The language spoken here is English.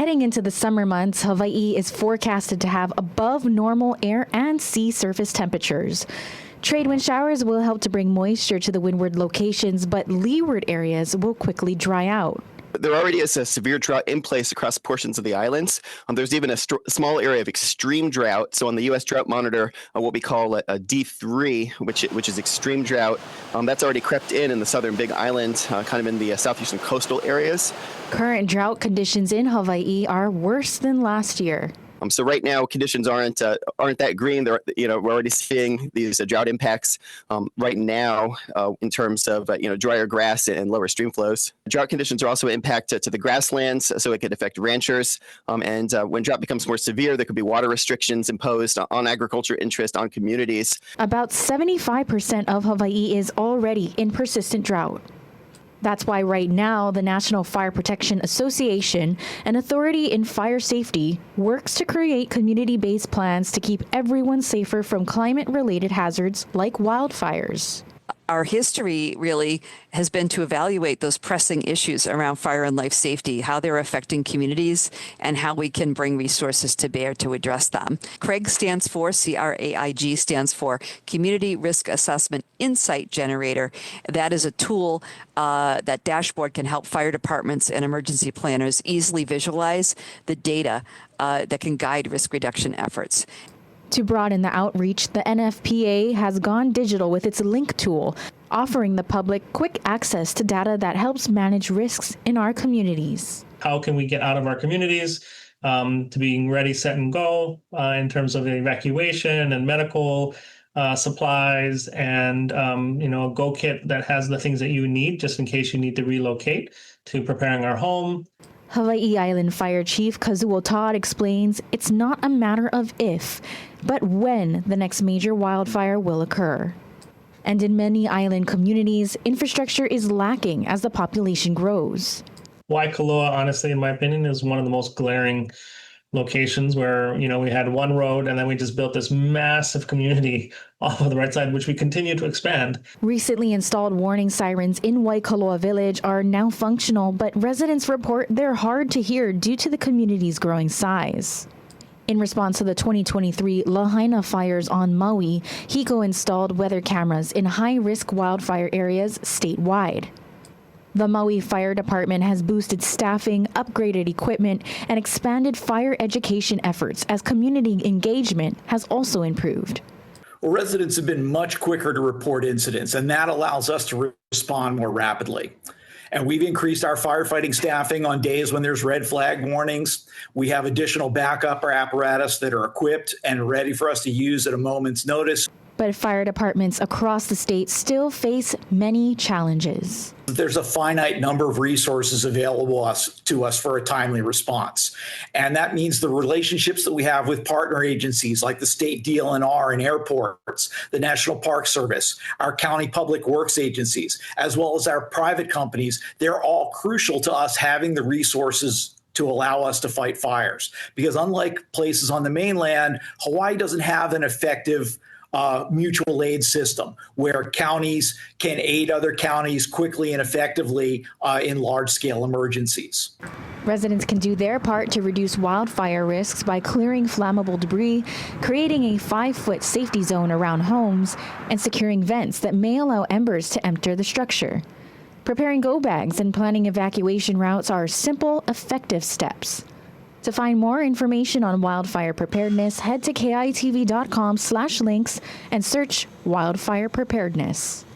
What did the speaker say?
Heading into the summer months, Hawaii is forecasted to have above normal air and sea surface temperatures. Trade wind showers will help to bring moisture to the windward locations, but leeward areas will quickly dry out. There already is a severe drought in place across portions of the islands. There's even a small area of extreme drought. So on the U.S. Drought Monitor, what we call a D3, which is extreme drought, that's already crept in the southern Big Island, kind of in the southeastern coastal areas. Current drought conditions in Hawaii are worse than last year. So right now, conditions aren't that green. We're already seeing these drought impacts right now in terms of drier grass and lower stream flows. Drought conditions are also impact to the grasslands, so it could affect ranchers. And when drought becomes more severe, there could be water restrictions imposed on agriculture interest, on communities. About 75% of Hawaii is already in persistent drought. That's why right now, the National Fire Protection Association, an authority in fire safety, works to create community-based plans to keep everyone safer from climate-related hazards like wildfires. Our history really has been to evaluate those pressing issues around fire and life safety, how they're affecting communities, and how we can bring resources to bear to address them. CRAIG stands for, C-R-A-I-G stands for Community Risk Assessment Insight Generator. That is a tool, that dashboard can help fire departments and emergency planners easily visualize the data that can guide risk reduction efforts. To broaden the outreach, the NFPA has gone digital with its Link tool, offering the public quick access to data that helps manage risks in our communities. How can we get out of our communities to being ready, set, and go in terms of evacuation and medical supplies and a go kit that has the things that you need just in case you need to relocate, to preparing our home. Hawaii Island Fire Chief Kazuo Todd explains it's not a matter of if, but when the next major wildfire will occur. And in many island communities, infrastructure is lacking as the population grows. Waikoloa, honestly, in my opinion, is one of the most glaring locations where, we had one road and then we just built this massive community off of the right side, which we continue to expand. Recently installed warning sirens in Waikoloa Village are now functional, but residents report they're hard to hear due to the community's growing size. In response to the 2023 Lahaina fires on Maui, HECO installed weather cameras in high-risk wildfire areas statewide. The Maui Fire Department has boosted staffing, upgraded equipment, and expanded fire education efforts as community engagement has also improved. Well, residents have been much quicker to report incidents, and that allows us to respond more rapidly. And we've increased our firefighting staffing on days when there's red flag warnings. We have additional backup apparatus that are equipped and ready for us to use at a moment's notice. But fire departments across the state still face many challenges. There's a finite number of resources available to us for a timely response. And that means the relationships that we have with partner agencies like the state DLNR and airports, the National Park Service, our county public works agencies, as well as our private companies, they're all crucial to us having the resources to allow us to fight fires. Because unlike places on the mainland, Hawaii doesn't have an effective mutual aid system where counties can aid other counties quickly and effectively in large-scale emergencies. Residents can do their part to reduce wildfire risks by clearing flammable debris, creating a 5-foot safety zone around homes, and securing vents that may allow embers to enter the structure. Preparing go bags and planning evacuation routes are simple, effective steps. To find more information on wildfire preparedness, head to kitv.com/links and search Wildfire Preparedness.